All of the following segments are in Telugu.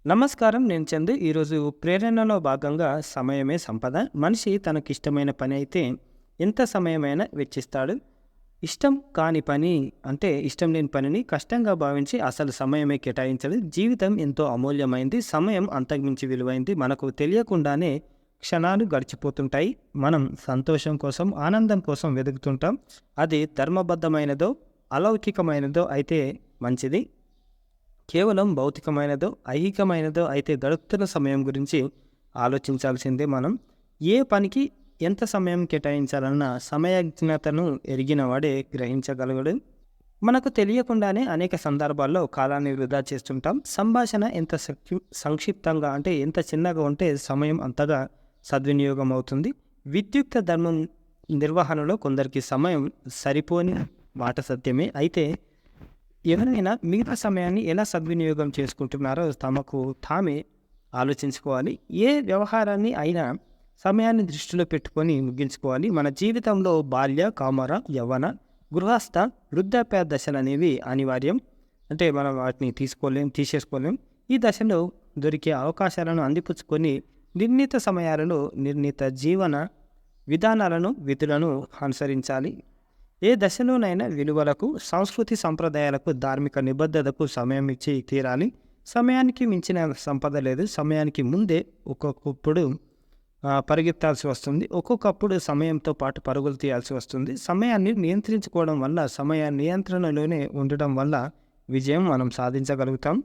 నమస్కారం. నేను చందు. ఈరోజు ప్రేరణలో భాగంగా సమయమే సంపద. మనిషి తనకిష్టమైన పని అయితే ఎంత సమయమైనా వెచ్చిస్తాడు. ఇష్టం కాని పని అంటే ఇష్టం లేని పనిని కష్టంగా భావించి అసలు సమయమే కేటాయించడు. జీవితం ఎంతో అమూల్యమైంది. సమయం అంతకుమించి విలువైంది. మనకు తెలియకుండానే క్షణాలు గడిచిపోతుంటాయి. మనం సంతోషం కోసం, ఆనందం కోసం వెతుకుతుంటాం. అది ధర్మబద్ధమైనదో, అలౌకికమైనదో అయితే మంచిది. కేవలం భౌతికమైనదో, ఐహికమైనదో అయితే గడుపుతున్న సమయం గురించి ఆలోచించాల్సిందే మనం. ఏ పనికి ఎంత సమయం కేటాయించాలన్న సమయజ్ఞతను ఎరిగిన వాడే గ్రహించగలగడు. మనకు తెలియకుండానే అనేక సందర్భాల్లో కాలాన్ని వృధా చేస్తుంటాం. సంభాషణ ఎంత సంక్షిప్తంగా అంటే ఎంత చిన్నగా ఉంటే సమయం అంతగా సద్వినియోగం అవుతుంది. విద్యుక్త ధర్మం నిర్వహణలో కొందరికి సమయం సరిపోని మాట సత్యమే. అయితే ఎవరైనా మిగతా సమయాన్ని ఎలా సద్వినియోగం చేసుకుంటున్నారో తమకు తామే ఆలోచించుకోవాలి. ఏ వ్యవహారాన్ని అయినా సమయాన్ని దృష్టిలో పెట్టుకొని ముగించుకోవాలి. మన జీవితంలో బాల్య, కౌమార, యవ్వన, గృహస్థ, వృద్ధాప్య దశలు అనేవి అనివార్యం. అంటే మనం వాటిని తీసేసుకోలేం. ఈ దశలో దొరికే అవకాశాలను అందిపుచ్చుకొని నిర్ణీత సమయాలలో నిర్ణీత జీవన విధానాలను, విధులను అనుసరించాలి. ఏ దశలోనైనా విలువలకు, సంస్కృతి సంప్రదాయాలకు, ధార్మిక నిబద్ధతకు సమయం ఇచ్చి తీరాలి. సమయానికి మించిన సంపద లేదు. సమయానికి ముందే ఒక్కొక్కప్పుడు పరిగెత్తాల్సి వస్తుంది. ఒక్కొక్కప్పుడు సమయంతో పాటు పరుగులు తీయాల్సి వస్తుంది. సమయాన్ని నియంత్రించుకోవడం వల్ల, సమయ నియంత్రణలోనే ఉండటం వల్ల విజయం మనం సాధించగలుగుతాం.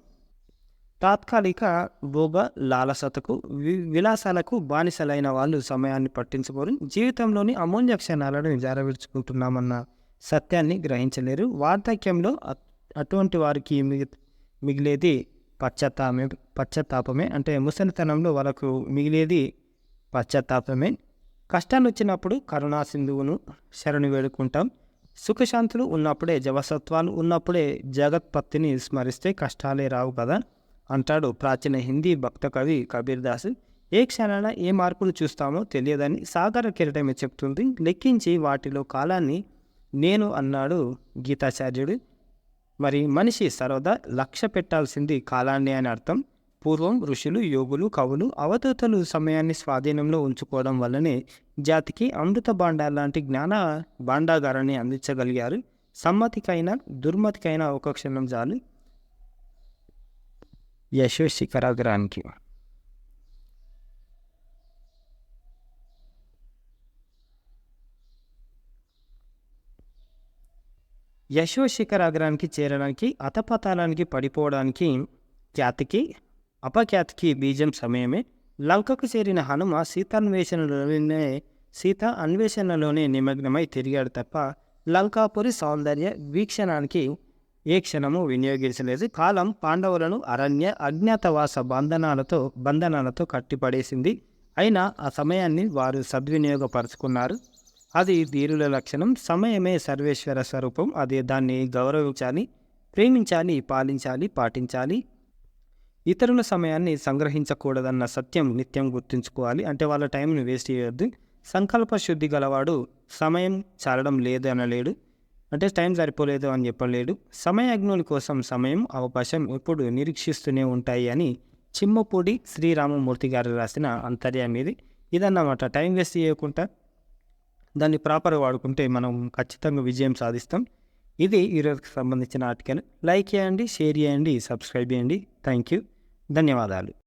తాత్కాలిక భోగ లాలసతకు, విలాసాలకు బానిసలైన వాళ్ళు సమయాన్ని పట్టించుకోరు. జీవితంలోని అమూల్య క్షణాలను జారవిడుచుకుంటున్నామన్న సత్యాన్ని గ్రహించలేరు. వార్ధక్యంలో అటువంటి వారికి మిగిలేది పశ్చాత్తాపమే. అంటే ముసలితనంలో వాళ్ళకు మిగిలేది పశ్చాత్తాపమే. కష్టాలు వచ్చినప్పుడు కరుణా సింధువును శరణు వేడుకుంటాం. సుఖశాంతులు ఉన్నప్పుడే, జవసత్వాలు ఉన్నప్పుడే జగత్పత్తిని స్మరిస్తే కష్టాలే రావు కదా అంటాడు ప్రాచీన హిందీ భక్త కవి కబీర్ దాస్. ఏ క్షణాన ఏ మార్పులు చూస్తామో తెలియదని సాగర కిరీటమే చెప్తుంది. లెక్కించి వాటిలో కాలాన్ని నేను అన్నాడు గీతాచార్యుడు. మరి మనిషి సర్వదా లక్ష్య పెట్టాల్సింది కాలాన్ని అని అర్థం. పూర్వం ఋషులు, యోగులు, కవులు, అవధూతలు సమయాన్ని స్వాధీనంలో ఉంచుకోవడం వల్లనే జాతికి అమృత భాండార్ లాంటి జ్ఞాన భాండాగారాన్ని అందించగలిగారు. సమ్మతికైనా దుర్మతికైనా ఒక క్షణం చాలు యశో శిఖరాగ్రానికి. యశో శిఖరాగ్రానికి చేరడానికి, అతపతాలానికి పడిపోవడానికి, ఖ్యాతికి అపఖ్యాతికి బీజం సమయమే. లంకకు చేరిన హనుమ సీత అన్వేషణలోనే నిమగ్నమై తిరిగాడు తప్ప లంకాపురి సౌందర్య వీక్షణానికి ఏ క్షణము వినియోగించలేదు. కాలం పాండవులను అజ్ఞాతవాస బంధనాలతో కట్టిపడేసింది. అయినా ఆ సమయాన్ని వారు సద్వినియోగపరుచుకున్నారు. అది ధీరుల లక్షణం. సమయమే సర్వేశ్వర స్వరూపం. దాన్ని గౌరవించాలి, ప్రేమించాలి, పాలించాలి, పాటించాలి. ఇతరుల సమయాన్ని సంగ్రహించకూడదన్న సత్యం నిత్యం గుర్తుంచుకోవాలి. అంటే వాళ్ళ టైంని వేస్ట్ చేయొద్దు. సంకల్ప శుద్ధి గలవాడు సమయం చాలడం లేదు అనలేడు. అంటే టైం సరిపోలేదు అని చెప్పలేడు. సమయాజ్ఞుల కోసం సమయం, అవకాశం ఎప్పుడు నిరీక్షిస్తూనే ఉంటాయి అని చిమ్మపూడి శ్రీరామమూర్తి గారు రాసిన అంతర్యం ఇది. ఇదన్నమాట. టైం వేస్ట్ చేయకుండా దాన్ని ప్రాపర్గా వాడుకుంటే మనం ఖచ్చితంగా విజయం సాధిస్తాం. ఇది ఈరోజుకి సంబంధించిన ఆర్టికల్. లైక్ చేయండి, షేర్ చేయండి, సబ్స్క్రైబ్ చేయండి. Thank you. ధన్యవాదాలు.